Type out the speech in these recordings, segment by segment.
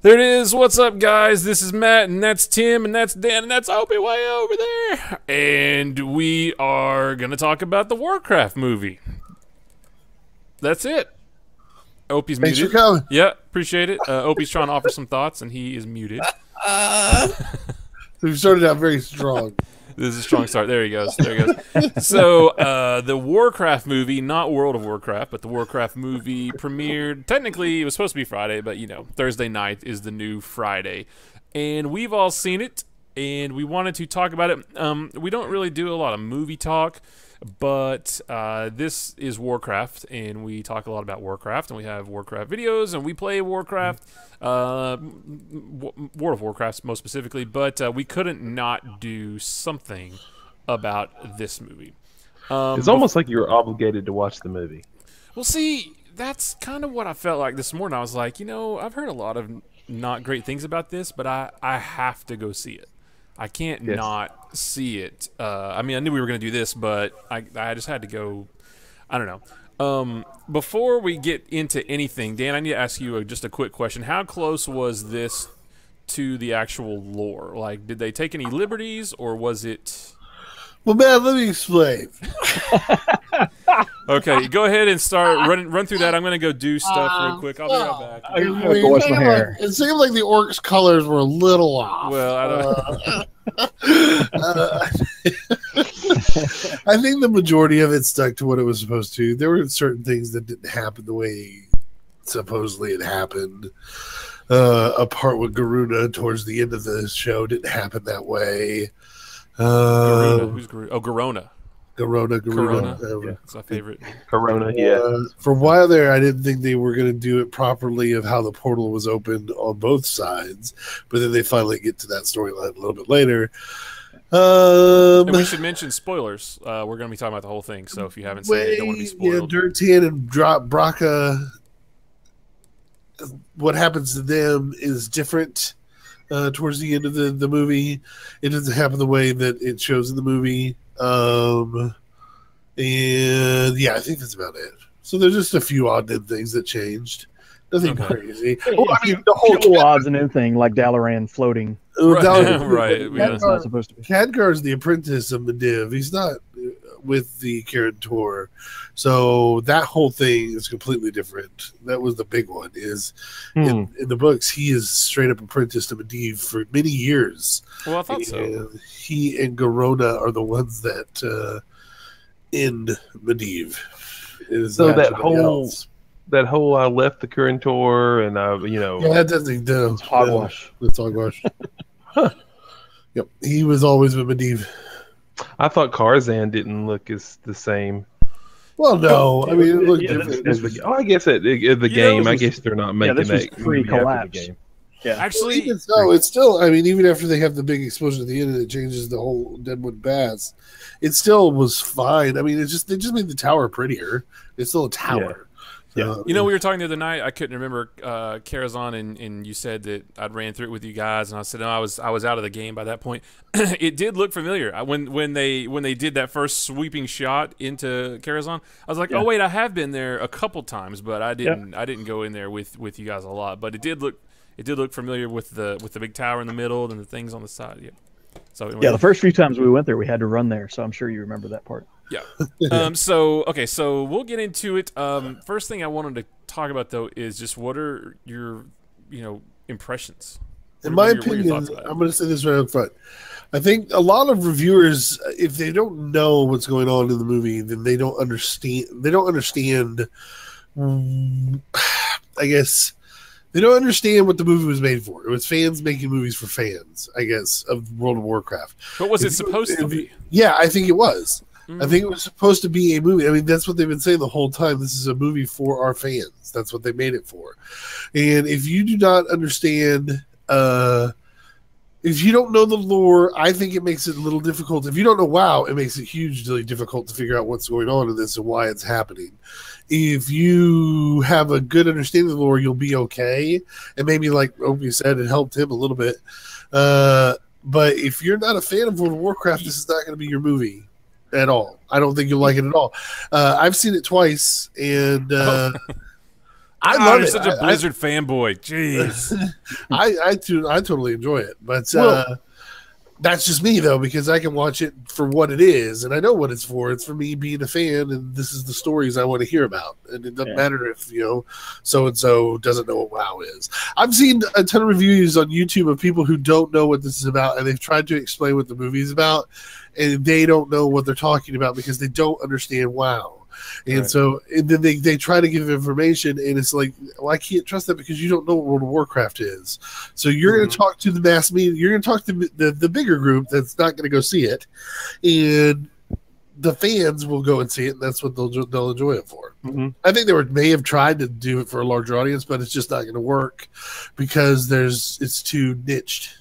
There it is. What's up, guys? This is Matt, and that's Tim, and that's Dan, and that's Opie way over there. And we are going to talk about the Warcraft movie. That's it. Opie's Thanks muted. for coming. Yeah, appreciate it. Opie's trying to offer some thoughts, and he is muted. We started out very strong. This is a strong start. There he goes. There he goes. So, the Warcraft movie, not World of Warcraft, but the Warcraft movie premiered. Technically, it was supposed to be Friday, but, you know, Thursday night is the new Friday. And we've all seen it, and we wanted to talk about it. We don't really do a lot of movie talk, but this is Warcraft, and we talk a lot about Warcraft, and we have Warcraft videos, and we play Warcraft, World of Warcraft most specifically, but we couldn't not do something about this movie. It's almost like you're obligated to watch the movie. Well, see, that's kind of what I felt like this morning. I was like, you know, I've heard a lot of not great things about this, but I have to go see it. I can't not see it. I mean, I knew we were going to do this, but I just had to go. I don't know. Before we get into anything, Dan, I need to ask you just a quick question. How close was this to the actual lore? Like, did they take any liberties, or was it... Well, man, let me explain. Okay, go ahead and start run through that. I'm going to go do stuff real quick. I'll be right back. I have to wash my hair. It seemed like the orcs' colors were a little off. Well, I don't... I think the majority of it stuck to what it was supposed to. There were certain things that didn't happen the way supposedly it happened. A part with Garuna towards the end of the show didn't happen that way. Garuna. Who's Garuna? Oh, Garona. Corona. Yeah, it's my favorite. Corona, yeah. For a while there, I didn't think they were going to do it properly of how the portal was opened on both sides, but then they finally get to that storyline a little bit later. And we should mention spoilers. We're going to be talking about the whole thing, so if you haven't seen it, don't want to be spoiled. Yeah, Dirtan and Braca, what happens to them is different towards the end of the movie. It doesn't happen the way that it shows in the movie. And yeah, I think that's about it. So there's just a few odd things that changed. Nothing crazy. Well, I mean, the whole odds and anything like Dalaran floating. Right. That's not supposed to be. Khadgar's the apprentice of Medivh. He's not with the Karen Tor. So that whole thing is completely different. That was the big one. Is in the books, he is straight up apprentice to Medivh for many years. Well, I thought so. He and Garona are the ones that end Medivh. So that whole I left the Karen Tor and that doesn't do. It's hogwash. It's hogwash. Yep, he was always with Medivh. I thought Karzan didn't look as the same. Well, no, I mean it looked different. I guess at the game, I guess they're not making this was that pre-collapse. Yeah, actually, it's still. I mean, even after they have the big explosion at the end and it changes the whole Deadwood Baths, it still was fine. I mean, they just made the tower prettier. It's still a tower. Yeah. You know, we were talking the other night. I couldn't remember Karazhan, and you said that I'd ran through it with you guys, and I said no, I was out of the game by that point. It did look familiar when they did that first sweeping shot into Karazhan. I was like, oh wait, I have been there a couple times, but I didn't go in there with you guys a lot. But it did look familiar with the big tower in the middle and the things on the side. Yeah. So anyway. Yeah, the first few times we went there, we had to run there, so I'm sure you remember that part. Yeah. So we'll get into it. First thing I wanted to talk about though is just what are your impressions? In my opinion, I'm going to say this right up front. I think a lot of reviewers, if they don't know what's going on in the movie, then they don't understand. They don't understand. I guess they don't understand what the movie was made for. It was fans making movies for fans, I guess, of World of Warcraft. But was it supposed to be? Yeah, I think it was. I think it was supposed to be a movie. I mean, that's what they've been saying the whole time. This is a movie for our fans. That's what they made it for. And if you do not understand, if you don't know the lore, I think it makes it a little difficult. If you don't know WoW, it makes it hugely difficult to figure out what's going on in this and why it's happening. If you have a good understanding of the lore, you'll be okay. And maybe, like Opie said, it helped him a little bit. But if you're not a fan of World of Warcraft, this is not going to be your movie at all. I don't think you'll like it at all. I've seen it twice, and I love you're it. such a Blizzard fanboy. Jeez. I totally enjoy it, but that's just me though, because I can watch it for what it is, and I know what it's for. It's for me being a fan, and this is the stories I want to hear about. And it doesn't matter if so and so doesn't know what WoW is. I've seen a ton of reviews on YouTube of people who don't know what this is about, and they've tried to explain what the movie is about, and they don't know what they're talking about because they don't understand WoW. And then they try to give information, and it's like, well, I can't trust that because you don't know what World of Warcraft is. So you're going to talk to the mass media, you're going to talk to the bigger group that's not going to go see it, and the fans will go and see it, and that's what they'll enjoy it for. I think they may have tried to do it for a larger audience, but it's just not going to work because it's too niched.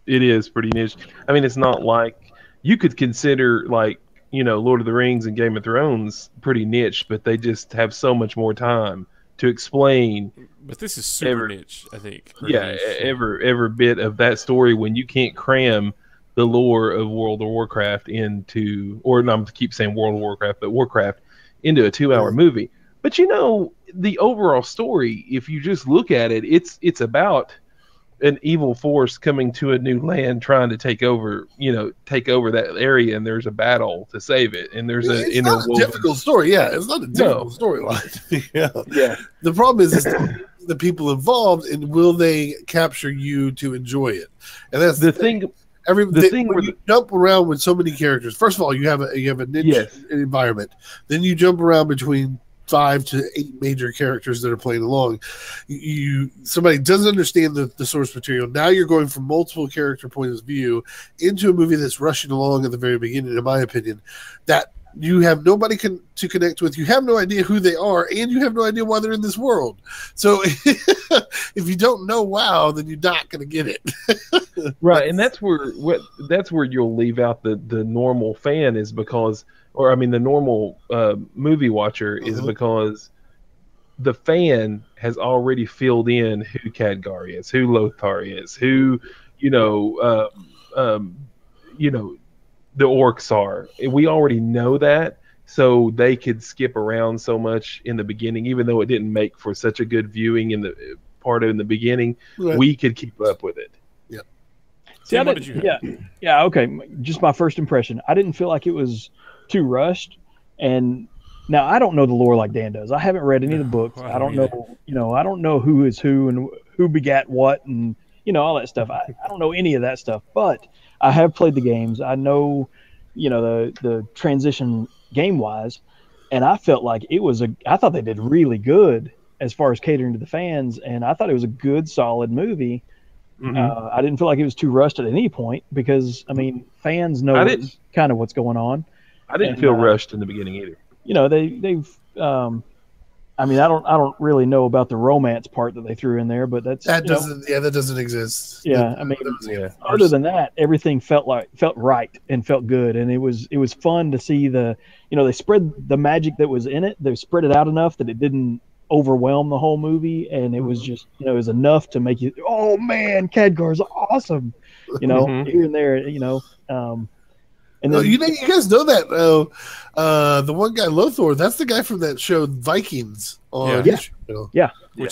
It is pretty niche. I mean, it's not like you could consider Lord of the Rings and Game of Thrones pretty niche, but they just have so much more time to explain. But this is super niche, I think. Every bit of that story when you can't cram the lore of World of Warcraft into, or no, I'm to keep saying World of Warcraft, but Warcraft into a 2-hour movie. But the overall story, if you just look at it, it's about an evil force coming to a new land trying to take over that area, and there's a battle to save it, and there's it's not a difficult story. It's not a difficult storyline. The problem is the people involved, and will they capture you to enjoy it? And that's the thing. When you jump around with so many characters, first of all, you have a niche environment. Then you jump around between 5 to 8 major characters that are playing along. Somebody doesn't understand the source material. Now you're going from multiple character points of view into a movie that's rushing along at the very beginning, in my opinion, that you have nobody to connect with. You have no idea who they are, and you have no idea why they're in this world. So if you don't know WoW, then you're not going to get it. Right, and that's where you'll leave out the normal fan, is because, or I mean the normal movie watcher, is because the fan has already filled in who Khadgar is, who Lothar is, who the orcs are. We already know that, so they could skip around so much in the beginning, even though it didn't make for such a good viewing in the beginning. Right. We could keep up with it. Yeah. See, okay. Just my first impression. I didn't feel like it was too rushed, and now I don't know the lore like Dan does. I haven't read any of the books. I don't know. I don't know who is who and who begat what, and all that stuff. I don't know any of that stuff, but I have played the games. I know, the transition game wise, and I felt like I thought they did really good as far as catering to the fans, and I thought it was a good, solid movie. I didn't feel like it was too rushed at any point because, I mean, fans know kind of what's going on. I didn't feel rushed in the beginning either. They've. I mean, I don't really know about the romance part that they threw in there, but that doesn't exist. Yeah, I mean, other than that, everything felt right and felt good, and it was fun to see they spread the magic that was in it. They spread it out enough that it didn't overwhelm the whole movie, and it was just it was enough to make you, oh man, Khadgar's awesome, here and there, And then, you guys know that the one guy Lothar, that's the guy from that show Vikings on which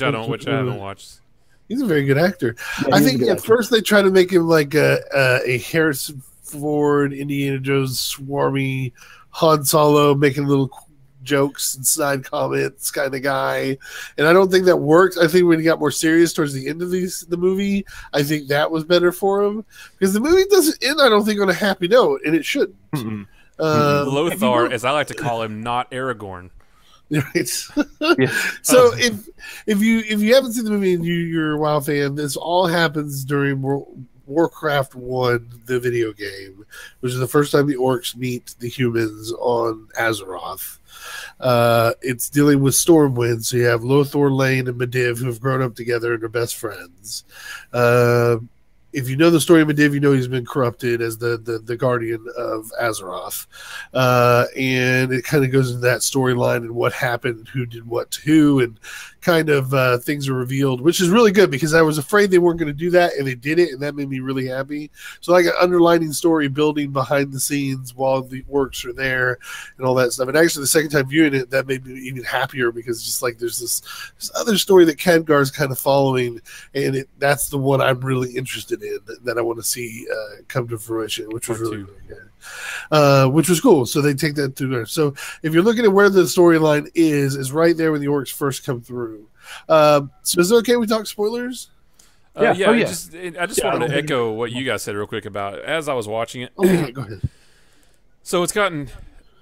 I haven't watched. He's a very good actor. I think at first they try to make him like a Harrison Ford, Indiana Jones, swarmy Han Solo, making little jokes and snide comments kind of guy, and I don't think that worked. I think when he got more serious towards the end of the movie, I think that was better for him, because the movie doesn't end, I don't think, on a happy note, and it shouldn't. Lothar, as I like to call him, not Aragorn. Right. So if you haven't seen the movie and you're a WoW fan, this all happens during Warcraft 1, the video game, which is the first time the orcs meet the humans on Azeroth. It's dealing with Stormwind, so you have Lothar, Lane, and Medivh, who have grown up together and are best friends. If you know the story of Medivh, you know he's been corrupted as the guardian of Azeroth. And it kind of goes into that storyline and what happened, who did what to who, and kind of things are revealed, which is really good because I was afraid they weren't going to do that, and they did it, and that made me really happy. So like an underlining story building behind the scenes while the works are there and all that stuff. And actually, the second time viewing it, that made me even happier because it's just like there's this other story that Khadgar's kind of following, and that's the one I'm really interested in that I want to see come to fruition, which was really good. Which was cool. So they take that through there. So if you're looking at where the storyline is right there when the orcs first come through. So is it okay we talk spoilers? I just wanted to echo what you guys said real quick about as I was watching it. Go ahead. So it's gotten,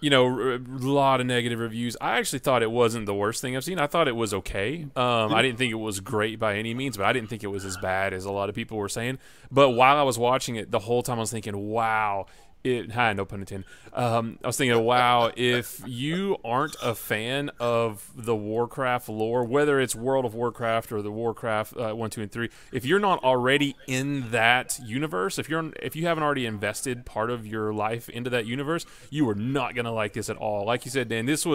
a lot of negative reviews. I actually thought it wasn't the worst thing I've seen. I thought it was okay. I didn't think it was great by any means, but I didn't think it was as bad as a lot of people were saying. But while I was watching it, the whole time I was thinking, wow. No pun intended. I was thinking, wow, if you aren't a fan of the Warcraft lore, whether it's World of Warcraft or the Warcraft 1, 2, and 3, if you're not already in that universe, if you haven't already invested part of your life into that universe, you are not gonna like this at all. Like you said, Dan, this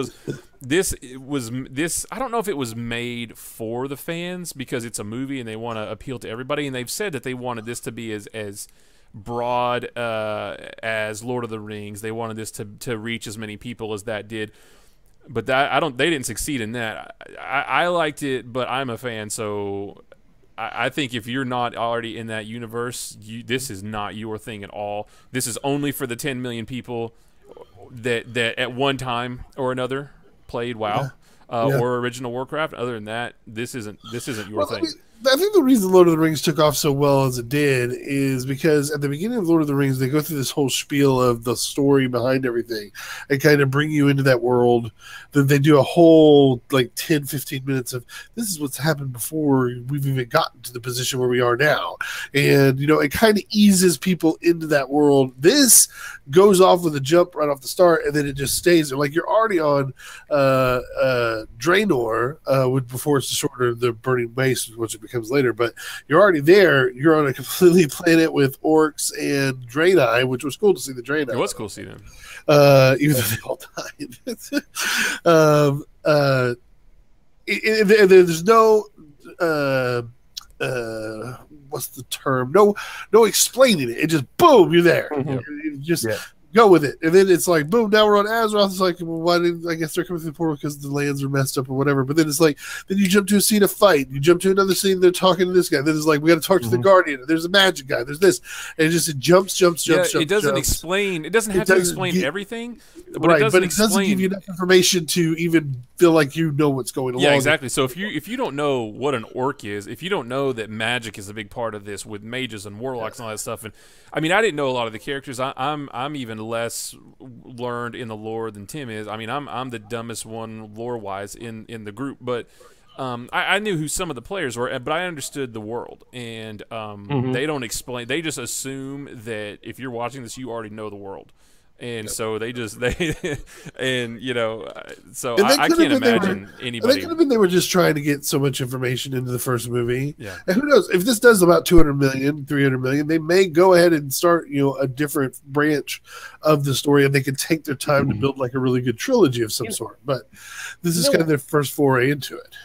I don't know if it was made for the fans because it's a movie and they want to appeal to everybody, and they've said that they wanted this to be as broad as Lord of the Rings. They wanted this to reach as many people as that did, but they didn't succeed in that. I liked it, but I'm a fan, so I think if you're not already in that universe, this is not your thing at all. This is only for the 10 million people that at one time or another played WoW or original Warcraft. Other than that, this isn't your thing. I think the reason Lord of the Rings took off so well as it did is because at the beginning of Lord of the Rings, they go through this whole spiel of the story behind everything and kind of bring you into that world. Then they do a whole 10, 15 minutes of this is what's happened before we've even gotten to the position where we are now. And, it kind of eases people into that world. This goes off with a jump right off the start, and then it just stays there. Like you're already on Draenor, before it's shorter the Burning Waste, which it becomes later, but you're already there. You're on a completely planet with orcs and Draenei, which was cool to see the Draenei. It was cool to see them. Even though they all died. There's no what's the term? No explaining it. It just boom, you're there. You just go with it, and then it's like boom. Now we're on Azeroth. It's like, well, why didn't I guess they're coming through the portal because the lands are messed up or whatever. But then it's like, then you jump to a scene of fight. You jump to another scene. They're talking to this guy. Then it's like we got to talk to the Guardian. There's a magic guy. There's this, and it jumps. It doesn't explain. It doesn't have to explain everything, but right? But it doesn't give you enough information to even feel like you know what's going on. Yeah, exactly. So if you don't know what an orc is, if you don't know that magic is a big part of this with mages and warlocks and all that stuff, and I mean, I didn't know a lot of the characters. I'm even less learned in the lore than Tim is. I mean, I'm the dumbest one lore wise in the group, but I knew who some of the players were, but I understood the world, and they don't explain. They just assume that if you're watching this, you already know the world. And so I can't imagine anybody. They could have been they were just trying to get so much information into the first movie. Yeah. And who knows, if this does about 200 million, 300 million, they may go ahead and start, a different branch of the story, and they can take their time to build like a really good trilogy of some sort. But this is kind of their first foray into it.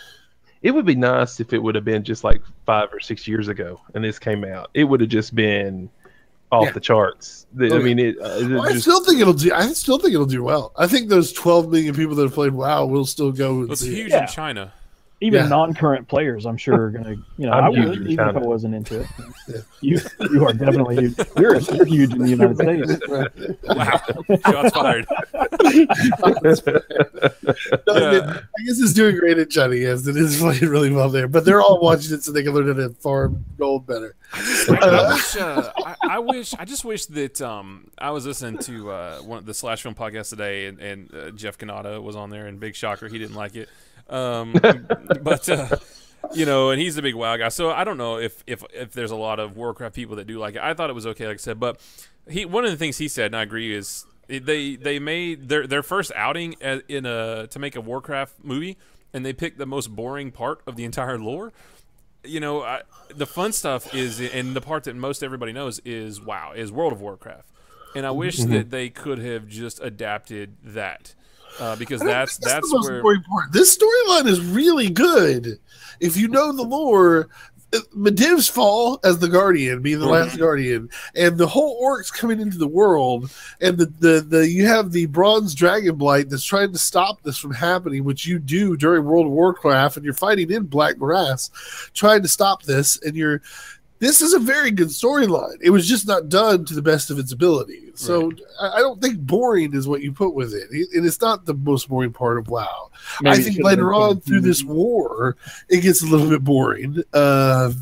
It would be nice if it would have been just like 5 or 6 years ago and this came out. It would have just been off the charts. I still think it'll do. I still think it'll do well. I think those 12 million people that have played WoW will still go. It's huge in China. Even non-current players, I'm sure, are going to. I would, even if I wasn't into it. You are definitely huge. You're huge in the United States. Wow, shots fired. I guess it's doing great in China. Yes, it is playing really well there. But they're all watching it so they can learn how to farm gold better. I just wish that I was listening to one of the Slash Film podcast today, and Jeff Kanata was on there, and big shocker, he didn't like it. But and he's a big WoW guy, so I don't know if there's a lot of Warcraft people that do like it. I thought it was okay, like I said, but one of the things he said, and I agree, is they made their first outing to make a Warcraft movie, and they picked the most boring part of the entire lore. The fun stuff is, and the part that most everybody knows is WoW, is World of Warcraft, and I wish that they could have just adapted that. because that's the most where boring part. This storyline is really good if you know the lore. Medivh's fall as the Guardian, being the last Guardian, and the whole orcs coming into the world, and the you have the Bronze Dragon Blight that's trying to stop this from happening, which you do during World of Warcraft, and you're fighting in Black Morass, trying to stop this, and this is a very good storyline. It was just not done to the best of its ability. So right. I don't think boring is what you put with it. And it's not the most boring part of WoW. Maybe I think later on through this war, it gets a little bit boring. I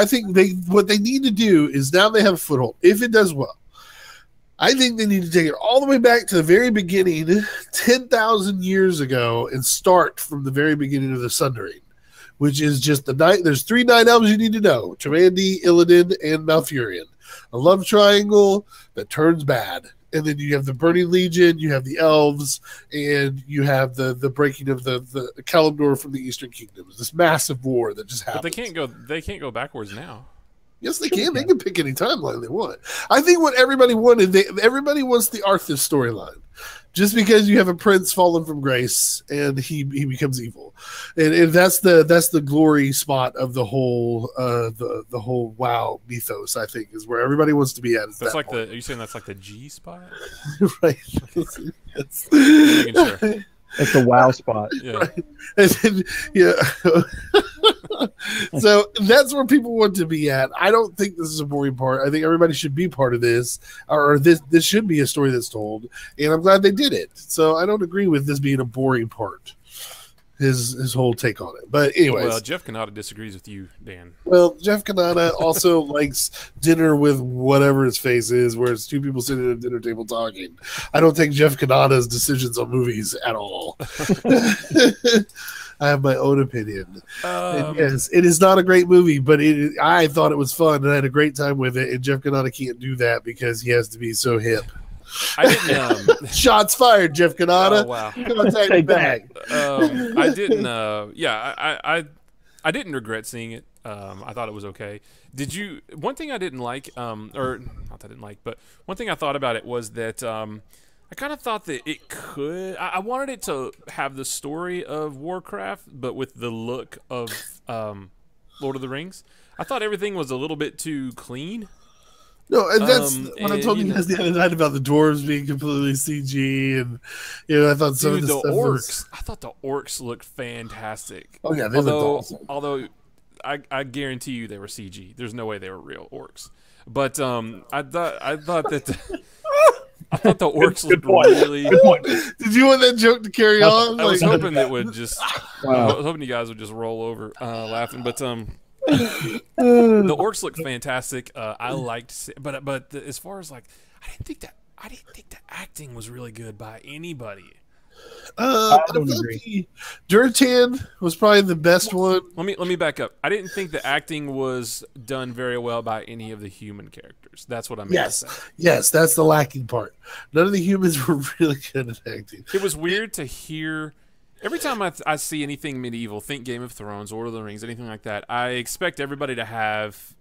think what they need to do is now they have a foothold. If it does well, I think they need to take it all the way back to the very beginning, 10,000 years ago, and start from the very beginning of the Sundering, which is just the night. There's 3 Night Elves you need to know: Tremandi, Illidan, and Malfurion. A love triangle that turns bad. And then you have the Burning Legion, you have the elves, and you have the breaking of the Kalimdor from the Eastern Kingdoms. This massive war that just happened. But they can't go backwards now. Yes, they can. They can pick any timeline they want. I think what everybody wanted, everybody wants the Arthas storyline. Just because you have a prince fallen from grace and he becomes evil, and that's the glory spot of the whole the whole WoW mythos. I think is where everybody wants to be at. That's like point. Are you saying that's like the G spot? Right. Yes. It's the WoW spot. Yeah. Right. Then, yeah. So that's where people want to be at. I don't think this is a boring part. I think everybody should be part of this, or this should be a story that's told, and I'm glad they did it. So I don't agree with this being a boring part. His whole take on it. But anyways. Well, Jeff Kanata disagrees with you, Dan. Well, Jeff Kanata also likes dinner with whatever his face is, where it's 2 people sitting at a dinner table talking. I don't take Jeff Kanata's decisions on movies at all. I have my own opinion. And yes, it is not a great movie, but I thought it was fun, and I had a great time with it, and Jeff Kanata can't do that because he has to be so hip. I didn't. Shots fired, Jeff Kanata. Oh, wow. Come on, take it back. I didn't. Yeah, I didn't regret seeing it. I thought it was okay. Did you? One thing I didn't like, or not that I didn't like, but one thing I thought about it was that I kind of thought that it could. I wanted it to have the story of Warcraft, but with the look of Lord of the Rings. I thought everything was a little bit too clean. No, and that's what I told you guys the other night about the dwarves being completely CG, and I thought some of the stuff orcs. I thought the orcs looked fantastic. Oh yeah, they looked awesome. Although I guarantee you they were CG. There's no way they were real orcs. But I thought that. I thought the orcs looked really. Good point. Did you want that joke to carry on? I was hoping it would just. Wow. I was hoping you guys would just roll over laughing, but the orcs looked fantastic. I liked, but as far as like, I didn't think the acting was really good by anybody. I don't agree. Durotan was probably the best one. Let me back up. I didn't think the acting was done very well by any of the human characters. That's what I meant to say. Yes, that's the lacking part. None of the humans were really good at acting. It was weird to hear. Every time I see anything medieval, think Game of Thrones, Lord of the Rings, anything like that, I expect everybody to have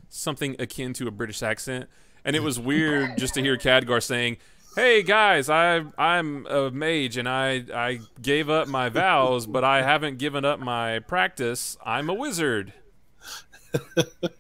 something akin to a British accent. And it was weird just to hear Khadgar saying, "Hey guys, I'm a mage and I gave up my vows, but I haven't given up my practice. I'm a wizard."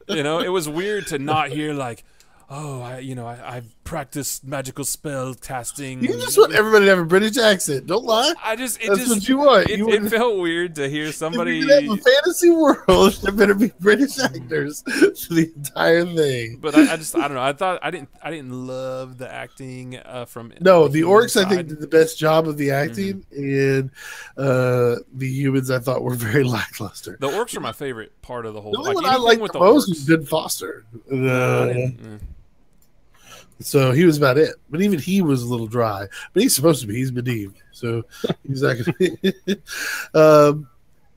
It was weird to not hear like, "Oh, I've practiced magical spell casting." You just want everybody to have a British accent. Don't lie. That's what you want. It felt weird to hear somebody. If you have a fantasy world, there better be British actors for the entire thing. But I don't know. I didn't love the acting from. No, the orcs I think did the best job of the acting, and the humans I thought were very lackluster. The orcs are my favorite part of the whole. The only one I liked the most was Ben Foster. So he was about it, but even he was a little dry. But he's supposed to be. He's Medivh, so he's not going to.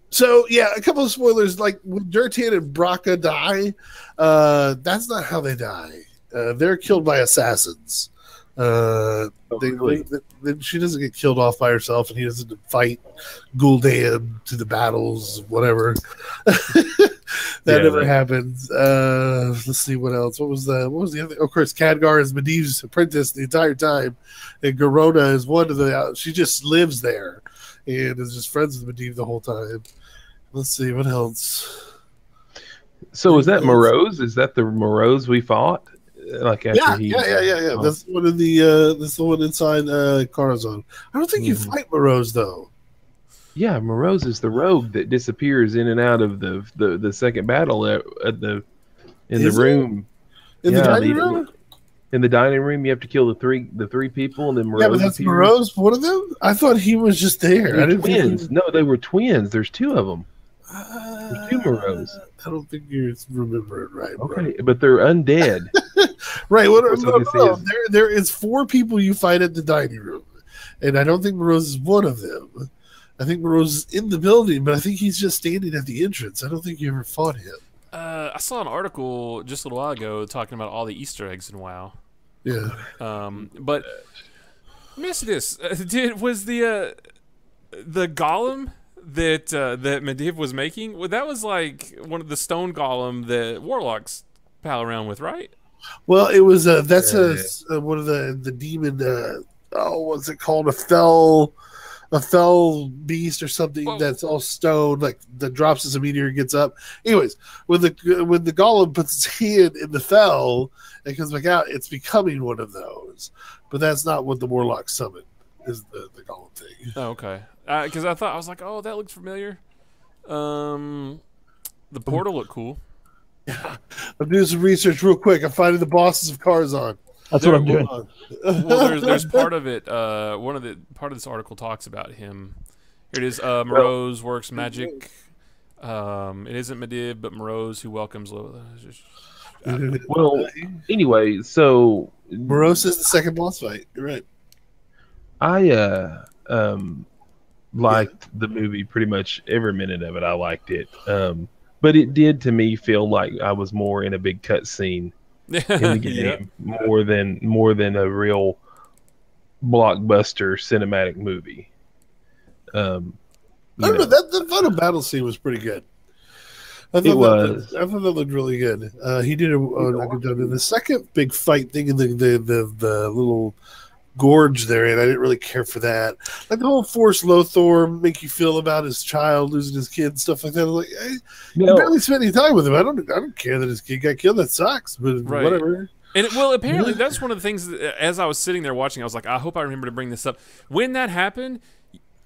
So yeah, a couple of spoilers. Like when Durotan and Braca die, that's not how they die. They're killed by assassins. She doesn't get killed off by herself, and he doesn't fight Gul'dan to the battles, whatever. That never happens. Let's see what else. What was the other? Of course, Khadgar is Medivh's apprentice the entire time, and Garona is one of the. She just lives there, and is just friends with Medivh the whole time. Let's see what else. So is that Morose? Is that the Morose we fought? Like after yeah. Oh. That's one of the. That's the one inside Karazhan. I don't think you fight Morose though. Yeah, Morose is the rogue that disappears in and out of the second battle in the room. In the dining room? In the dining room, you have to kill the three people, and then Morose. Yeah, but that's Morose, one of them. I thought he was just there. They're twins. No, they were twins. There's two of them. There's two Morose. I don't think you remember it right. Okay, bro. But they're undead. Right. No. There is 4 people you fight at the dining room, and I don't think Morose is one of them. I think Morose is in the building, but I think he's just standing at the entrance. I don't think you ever fought him. I saw an article just a little while ago talking about all the Easter eggs in WoW. Yeah. But miss this. Was the golem that Medivh was making? Well, that was like one of the stone golem that warlocks pal around with, right? Well, it was that's one of the demon. What's it called? A fell beast or something that's all stone, like that drops as a meteor gets up. Anyways, when the golem puts its hand in the fell and comes back out, it's becoming one of those. But that's not what the warlock summon is the golem thing. Oh, okay. Because I was like, oh, that looks familiar. The portal looked cool. Yeah, I'm doing some research real quick. I'm finding the bosses of Karazhan. That's what I'm doing. Well, there's part of it. Part of this article talks about him. Here it is. Morose works magic. It isn't Medivh, but Morose who welcomes. Well, anyway, so Morose is the second boss fight. You're right. I liked the movie pretty much every minute of it. I liked it, but it did to me feel like I was more in a big cutscene. In the game, more than a real blockbuster cinematic movie. I don't know. The final battle scene was pretty good. I thought that looked really good. He did the second big fight thing in the little gorge there, and I didn't really care for that. Like the whole Force Lothor make you feel about his child losing his kid, stuff like that. I was like, hey, you barely spent any time with him. I don't care that his kid got killed. That sucks, but whatever. And apparently that's one of the things that, as I was sitting there watching, I was like, I hope I remember to bring this up. When that happened,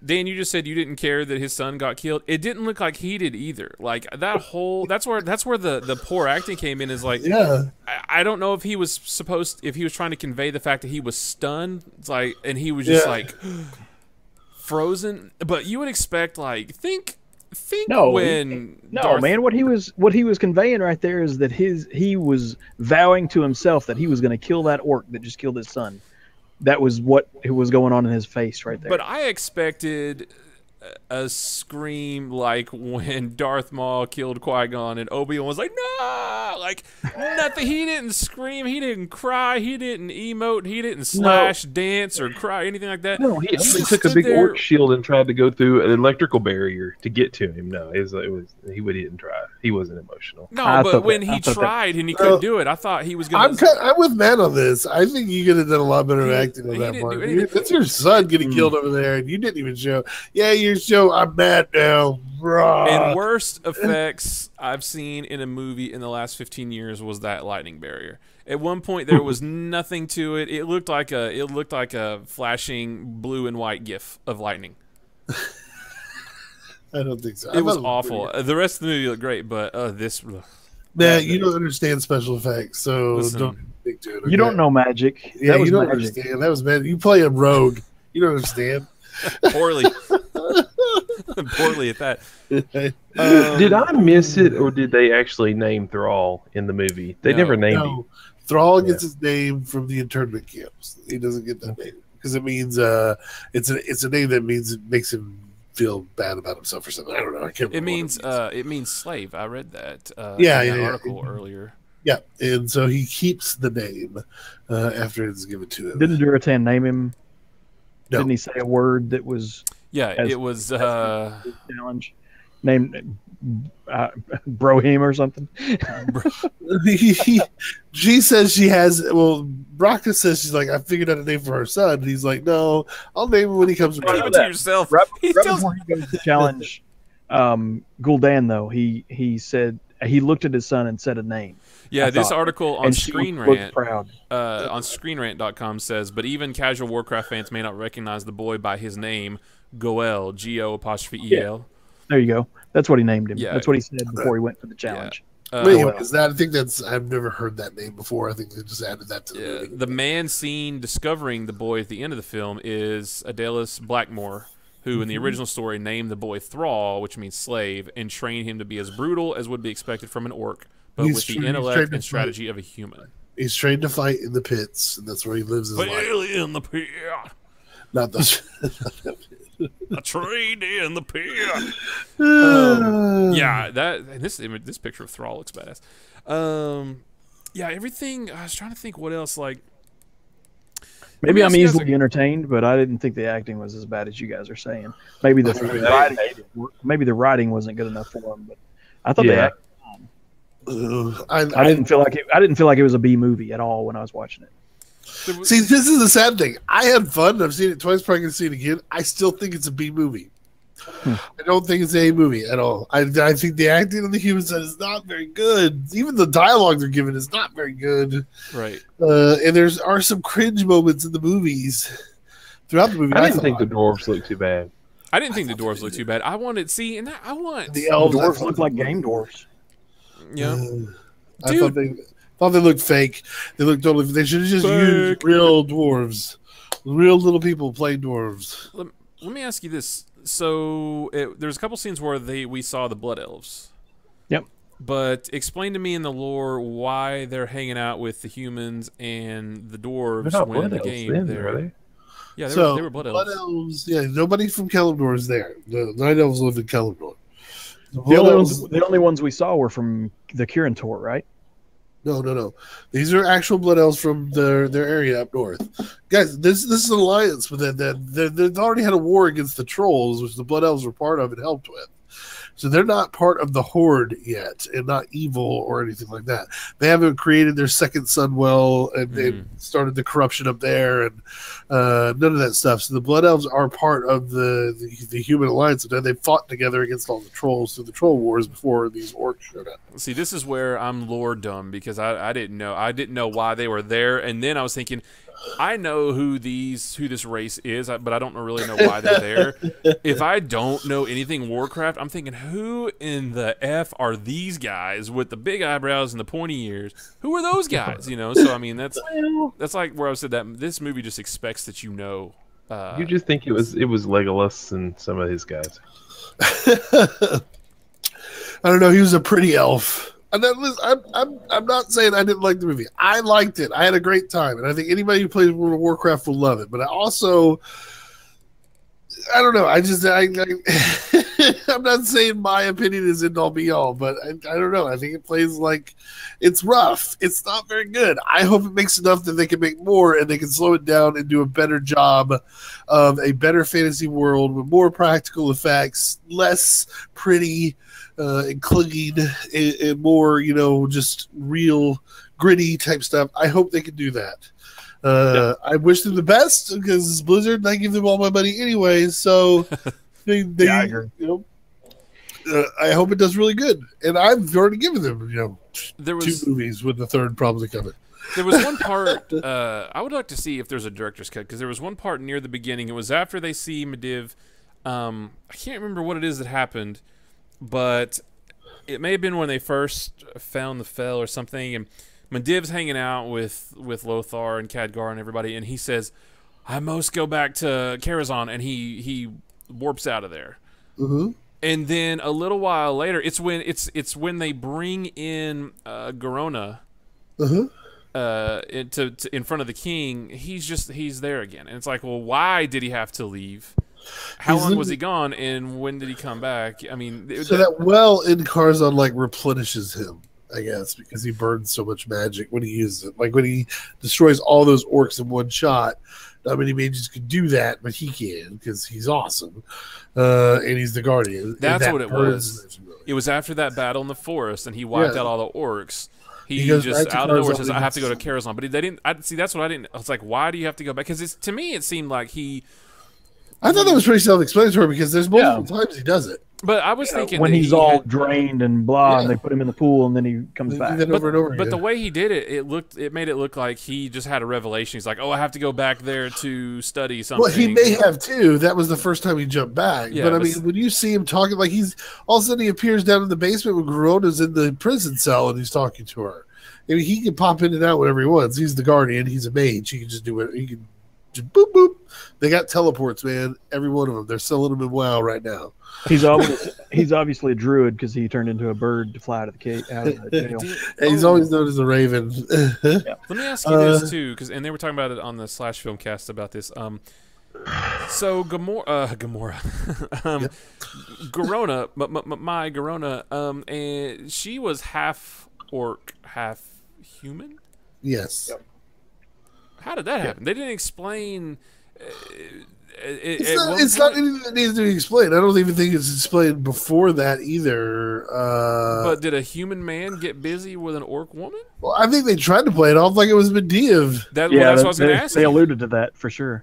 Dan, you just said you didn't care that his son got killed. It didn't look like he did either. Like that's where the poor acting came in. Is like, I don't know if he was trying to convey the fact that he was stunned, like, and he was just like frozen. But you would expect think when man, what he was conveying right there is that he was vowing to himself that he was going to kill that orc that just killed his son. That was what was going on in his face right there. But I expected a scream like when Darth Maul killed Qui-Gon and Obi-Wan was like, no! Like, nothing. He didn't scream. He didn't cry. He didn't emote. He didn't slash, dance, or cry, anything like that. No, he took a big orc shield and tried to go through an electrical barrier to get to him. No, he didn't try. He wasn't emotional. No, but when he tried and he couldn't do it, I thought he was going to... I'm with Matt on this. I think you could have done a lot better acting on that part. That's your son getting killed over there, and you didn't even show. Yeah, you show. I'm mad now. And worst effects I've seen in a movie in the last 15 years was that lightning barrier. At one point, there was nothing to it. It looked like a flashing blue and white GIF of lightning. I don't think so. It was awful. The rest of the movie looked great, but this. Man, you don't understand special effects, so don't think to it. Okay? You don't know magic. Yeah, you don't understand. That was bad. You play a rogue. You don't understand. Poorly. Poorly at that. Did I miss it, or did they actually name Thrall in the movie? They never named him. Thrall gets his name from the internment camps. He doesn't get that name because it means it's a name that means it makes him feel bad about himself or something. I don't know. I can't. It means slave. I read that. In an article earlier. Yeah, and so he keeps the name after it's given to him. Didn't Durotan name him? No. Didn't he say a word that was? Yeah, it was challenge. named Brohim or something. She says she has. Well, Brakka says she's like, I figured out a name for her son. And he's like, no, I'll name him when he comes around. Keep it to yourself. Right before he goes to challenge Gul'dan, though, he said he looked at his son and said a name. Yeah, this article on Screen Rant, proud. on ScreenRant.com says, but even casual Warcraft fans may not recognize the boy by his name, Goel, G-O''E-L. There you go. That's what he named him. Yeah. That's what he said before he went for the challenge. Anyways, I think I've never heard that name before. I think they just added that to the movie. The man seen discovering the boy at the end of the film is Adelis Blackmore, who in the original story named the boy Thrall, which means slave, and trained him to be as brutal as would be expected from an orc, but with the intellect and strategy of a human. He's trained to fight in the pits, and that's where he lives his life. In the pit. Not those. I trained in the pit. Yeah, this picture of Thrall looks badass. Yeah, everything. I was trying to think what else. Like, maybe I'm easily entertained, but I didn't think the acting was as bad as you guys are saying. Maybe the writing wasn't good enough for them, but I thought they acted. I didn't feel like it. I didn't feel like it was a B movie at all when I was watching it. See, this is the sad thing. I had fun. I've seen it twice. Probably going to see it again. I still think it's a B movie. I don't think it's a movie at all. I think the acting on the human side is not very good. Even the dialogue they're given is not very good. Right. And there are some cringe moments in the movies throughout the movie. I didn't think the dwarves looked too bad. I didn't think the dwarves looked too bad. I wanted the dwarves look like game dwarves. Yeah. I thought they looked fake. They looked totally. They should have just used real dwarves, real little people playing dwarves. Let me ask you this. So there's a couple scenes where we saw the blood elves. Yep. But explain to me in the lore why they're hanging out with the humans and the dwarves when the game. Are they? Yeah, they were blood elves. Blood elves. Yeah, nobody from Kalimdor is there. The Night Elves lived in Kalimdor. The only ones we saw were from the Kirin-Tor, right? No. These are actual blood elves from their area up north. Guys, this is an alliance with them. They've already had a war against the trolls, which the blood elves were part of and helped with. So they're not part of the Horde yet, and not evil or anything like that. They haven't created their second Sunwell, and they've started the corruption up there, and none of that stuff. So the Blood Elves are part of the human alliance, and they fought together against all the trolls through the Troll Wars before these orcs showed up. See, this is where I'm lore dumb, because I didn't know. I didn't know why they were there, and then I was thinking, I know who this race is, but I don't really know why they're there. If I don't know anything Warcraft, I'm thinking, who in the F are these guys with the big eyebrows and the pointy ears? Who are those guys? You know, so I mean, that's like where I said that this movie just expects that you know. You just think it was Legolas and some of his guys. I don't know. He was a pretty elf. I'm not saying I didn't like the movie. I liked it. I had a great time, and I think anybody who plays World of Warcraft will love it. But I don't know. I'm not saying my opinion is end all be all, but I don't know. I think it plays like it's rough. It's not very good. I hope it makes enough that they can make more and they can slow it down and do a better job of a better fantasy world with more practical effects, less pretty and clinging, and more, just real gritty type stuff. I hope they can do that. I wish them the best because Blizzard, I give them all my money anyway. So I agree. I hope it does really good, and I've already given them, two movies with the third probably coming. There was one part I would like to see if there's a director's cut, because there was one part near the beginning. It was after they see Medivh. I can't remember what it is that happened, but it may have been when they first found the Fel or something, and Medivh's hanging out with Lothar and Khadgar and everybody, and he says, "I must go back to Karazhan," and he warps out of there. Mm-hmm. And then a little while later, it's when they bring in Garona in front of the king. He's there again, and it's like, well, why did he have to leave? How long was he gone, and when did he come back? I mean, that well in Karazhan replenishes him, I guess, because he burns so much magic when he uses it. Like when he destroys all those orcs in one shot, Not many mages could do that, but he can because he's awesome, and he's the guardian. That's what it was. It was after that battle in the forest, and he wiped out all the orcs. He just out of nowhere says, "I have to go to Karazhan," but they didn't. See, that's what I didn't. I was like, "Why do you have to go back?" Because to me, it seemed like he. I thought that was pretty self-explanatory because there's multiple times he does it. But I was thinking when he's all drained and blah, and they put him in the pool, and then he comes back. But the way he did it, it made it look like he just had a revelation. He's like, "Oh, I have to go back there to study something." Well, he may have too. That was the first time he jumped back. Yeah, but I mean, when you see him talking, like he's all of a sudden he appears down in the basement when Garona's in the prison cell and he's talking to her. I mean, he can pop in and out whenever he wants. He's the guardian. He's a mage. He can just do it. He can just boop boop. They got teleports, man. Every one of them. They're selling them in WoW right now. He's obviously a druid because he turned into a bird to fly out of the jail. And he's always known as a raven. Let me ask you this too, and they were talking about it on the Slash Filmcast about this. So Gamora, Garona, my Garona, and she was half orc, half human. Yes. Yep. How did that happen? They didn't explain. It's not anything that needs to be explained. I don't even think it's explained before that either. But did a human man get busy with an orc woman? Well, I think they tried to play it off like it was Medivh. That's what I was going to ask. They alluded to that for sure.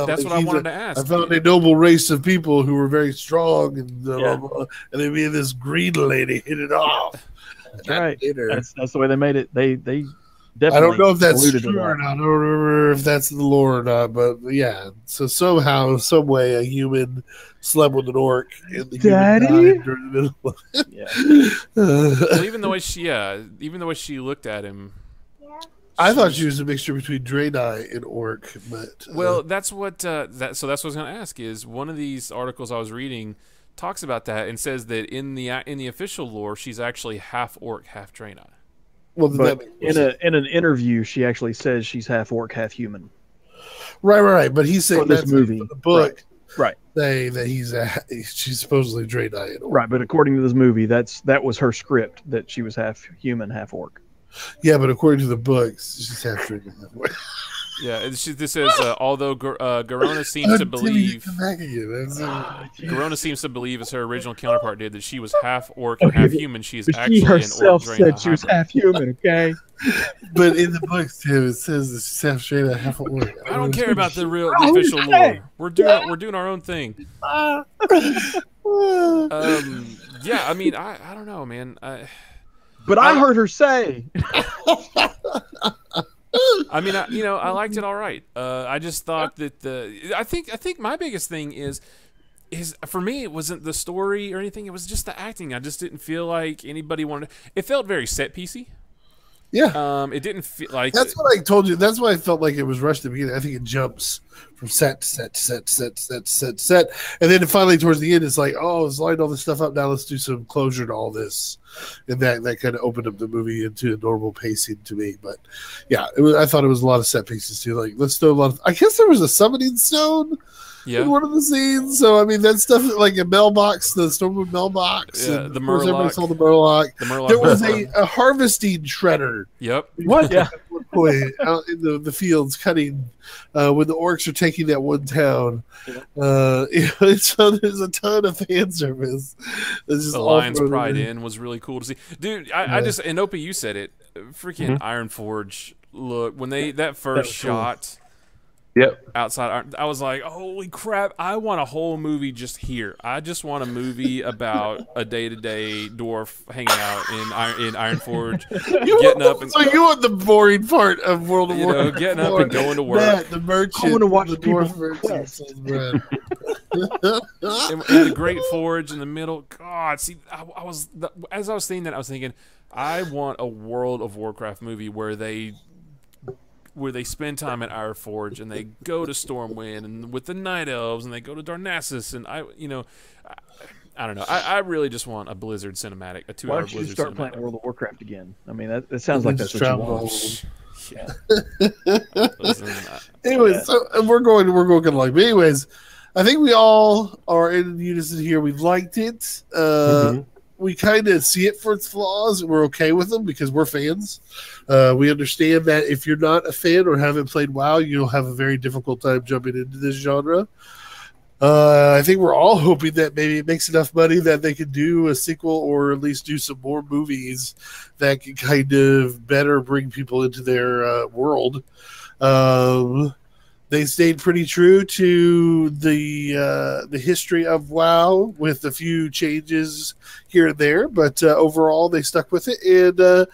That's what I wanted to ask. I found a noble race of people who were very strong, and and then me and this green lady hit it off. Right. That's the way they made it. They definitely. I don't know if that's true or not. I don't remember if that's the lore or not, but yeah. So somehow, some way, a human slept with an orc, and the human died during the middle of it. Well, even the way she looked at him. I thought she was a mixture between Draenei and orc, but well, that's what so that's what I was going to ask. Is one of these articles I was reading talks about that and says that in the official lore, she's actually half orc, half Draenei. Well, but in an interview, she actually says she's half orc, half human. Right. But he said this movie, the book, right? Say that she's supposedly Draenei. Right, but according to this movie, that was her script, that she was half human, half orc. Yeah, but according to the books, she's half Draenei, half orc. Yeah, this says although Garona seems to believe Garona seems to believe, as her original counterpart did, that she was half orc and half human. She's actually an orc. She herself said she was half human. Okay, but in the books too, it says that she's half Draenei, half orc. I don't care about the official lore. We're doing our own thing. Yeah, I mean, I don't know, man. But I heard her say. I mean, I liked it all right. I just thought that I think my biggest thing is for me, it wasn't the story or anything. It was just the acting. I just didn't feel like anybody wanted. It felt very set piecey. Yeah. It didn't feel like. That's what I told you. That's why I felt like it was rushed at the beginning. I think it jumps from set to set, and then finally towards the end, it's like, oh, let's line all this stuff up. Now let's do some closure to all this, and that kind of opened up the movie into a normal pacing to me. But yeah, I thought it was a lot of set pieces too. Like let's do a lot of. I guess there was a summoning stone. Yeah. In one of the scenes, so I mean that stuff like a mailbox, the Stormwood mailbox, and the Murloc. Everybody saw the Murloc. There was a harvesting shredder. Yep. What? Yeah. Out in the fields cutting when the orcs are taking that one town. So there's a ton of fan service. The Lion's Pride Inn was really cool to see, dude. I just and Opie, you said it. Freaking Ironforge. Look when that first shot. Cool. Yep. Outside, I was like, "Holy crap! I want a whole movie just here. I just want a movie about a day-to-day dwarf hanging out in Ironforge, getting up and you want the boring part of World of Warcraft, getting up and going to work. The merchant, I want to watch the dwarf and the Great Forge in the middle. God, see, as I was seeing that, I was thinking, I want a World of Warcraft movie where they spend time at Ironforge and they go to Stormwind and with the Night Elves and they go to Darnassus and I don't know. I really just want a Blizzard cinematic, a 2-hour Blizzard cinematic. Why don't you just start playing World of Warcraft again? I mean, that sounds like that's what you want. Yeah. Anyways, so we're going along. But anyways, I think we all are in unison here. We've liked it. we kind of see it for its flaws, and we're okay with them because we're fans. We understand that if you're not a fan or haven't played WoW, you'll have a very difficult time jumping into this genre. I think we're all hoping that maybe it makes enough money that they could do a sequel or at least do some more movies that can kind of better bring people into their world. They stayed pretty true to the history of WoW with a few changes here and there, but overall they stuck with it. And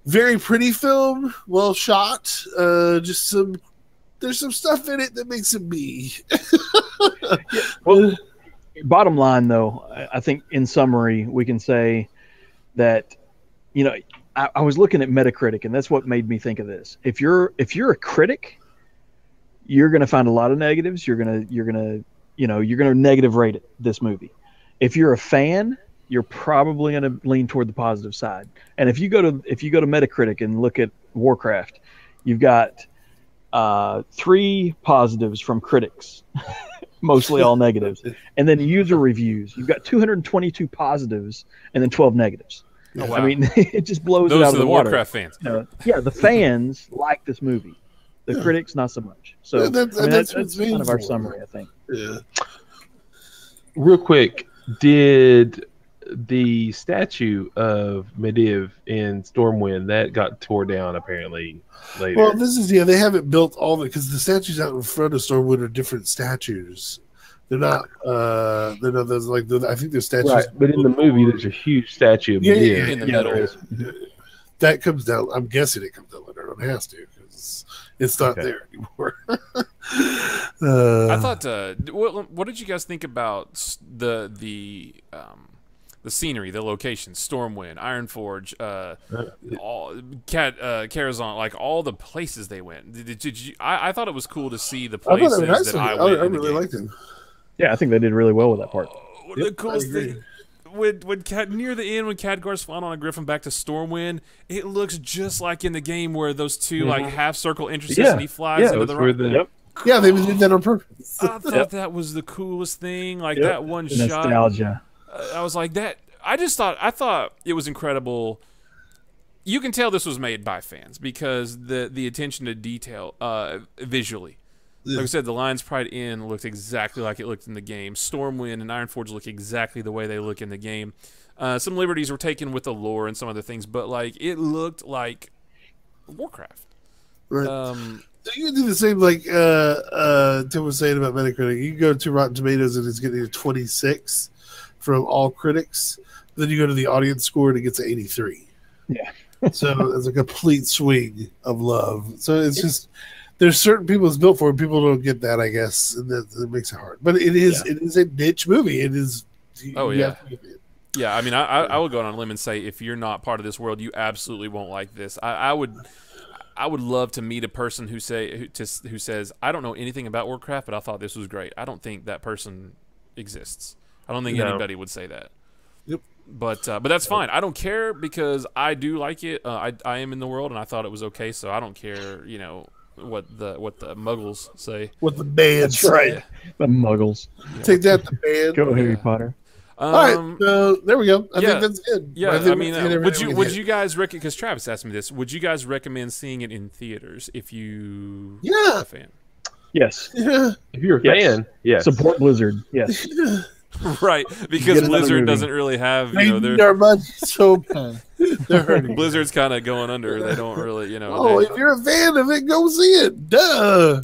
very pretty film, well shot. There's some stuff in it that makes it me. Well, bottom line, though, I think in summary we can say that, you know, I was looking at Metacritic, and that's what made me think of this. If you're a critic, you're going to find a lot of negatives. You're going to negative rate this movie. If you're a fan, you're probably going to lean toward the positive side. And if you go to Metacritic and look at Warcraft, you've got 3 positives from critics, mostly all negatives, and then user reviews. You've got 222 positives and then 12 negatives. Oh, wow. I mean, it just blows Those it out are of the Warcraft water. fans. Yeah, the fans like this movie. The critics, not so much. So that's kind of our summary, I think. Yeah. Real quick, did the statue of Medivh in Stormwind that got tore down apparently later? Well, they haven't built all the because the statues out in front of Stormwind are different statues. They're not those like I think they're statues. Right, but in the movie, there's a huge statue of Medivh in the middle. That comes down. I'm guessing it comes down later. It has to because it's not there anymore. I thought. What did you guys think about the scenery, the locations, Stormwind, Ironforge, Karazhan, like all the places they went? Did you? I thought it was cool to see the places that I went. I really liked it. Yeah, I think they did really well with that part. The coolest thing. When near the end, when Khadgar's flying on a griffin back to Stormwind, it looks just like in the game where those two like half circle entrances and he flies into the rock. Yeah, they did that on purpose. I thought that was the coolest thing. Like that one shot. Nostalgia. I was like that. I thought it was incredible. You can tell this was made by fans because the attention to detail visually. Like I said, the Lion's Pride Inn looked exactly like it looked in the game. Stormwind and Ironforge look exactly the way they look in the game. Some liberties were taken with the lore and some other things, but like it looked like Warcraft. Right. So you can do the same like Tim was saying about Metacritic. You can go to Rotten Tomatoes and it's getting a 26 from all critics. Then you go to the audience score and it gets an 83. Yeah. So it's a complete swing of love. So it's just there's certain people it's built for, and people don't get that, I guess, and that makes it hard. But it is a niche movie. It is. Oh yeah. Yeah, I mean, I would go on a limb and say if you're not part of this world, you absolutely won't like this. I would love to meet a person who says I don't know anything about Warcraft, but I thought this was great. I don't think that person exists. I don't think anybody would say that. Yep. But that's fine. I don't care because I do like it. I am in the world, and I thought it was okay. So I don't care. You know what the Muggles say. What the bands That's right. Yeah. The Muggles. Take that, the band. Go Harry Potter. All right, there we go. I think that's good. Yeah, I mean, would you guys recommend? Because Travis asked me this. Would you guys recommend seeing it in theaters if you are a fan? Yes. Yeah. If you're a fan, yes. Support Blizzard. Yes. Right, because Blizzard doesn't really have their money so bad. They're hurting. Blizzard's kind of going under. They don't really, if you're a fan of it, go see it. Duh.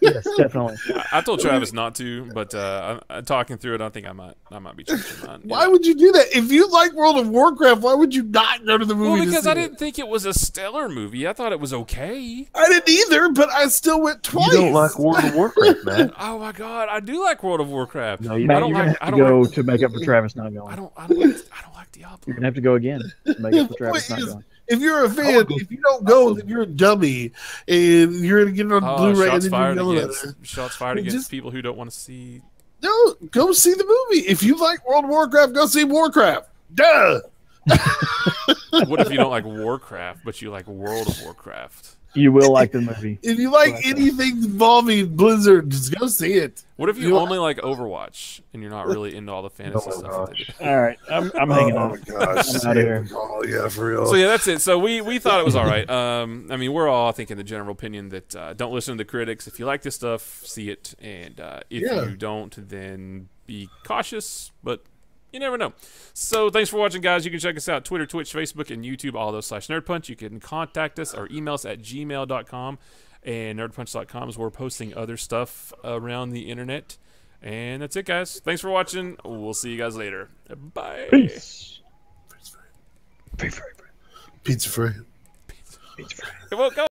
Yes, definitely. I told Travis not to, but I'm talking through it. I think I might be changing mine. Why would you do that? If you like World of Warcraft, why would you not go to the movie? Well, because I didn't think it was a stellar movie. I thought it was okay. I didn't either, but I still went twice. You don't like World of Warcraft, man. Oh my God, I do like World of Warcraft. No, you don't. You're gonna have to go to make up for Travis not going. I don't like Diablo. You're gonna have to go again to make up for Travis not going. If you're a fan, if you don't go, then you're a dummy, and you're gonna get it on Blu-ray. Shots and fired then against people who don't want to see. No, go see the movie. If you like World of Warcraft, go see Warcraft. Duh. What if you don't like Warcraft, but you like World of Warcraft? You will like the movie. If you like anything involving Blizzard, just go see it. What if you only like Overwatch and you're not really into all the fantasy stuff? That they do? All right, I'm hanging Oh on. my gosh! I'm out of here. Oh yeah, for real. So yeah, that's it. So we thought it was all right. I mean, we're all, I think, in the general opinion that don't listen to the critics. If you like this stuff, see it, and if you don't, then be cautious. But you never know. So thanks for watching, guys. You can check us out Twitter, Twitch, Facebook, and YouTube, all those /nerdpunch. You can contact us or email us at gmail.com and nerdpunch.com is where we're posting other stuff around the internet. And that's it, guys. Thanks for watching. We'll see you guys later. Bye. Peace. Pizza free. Well, go.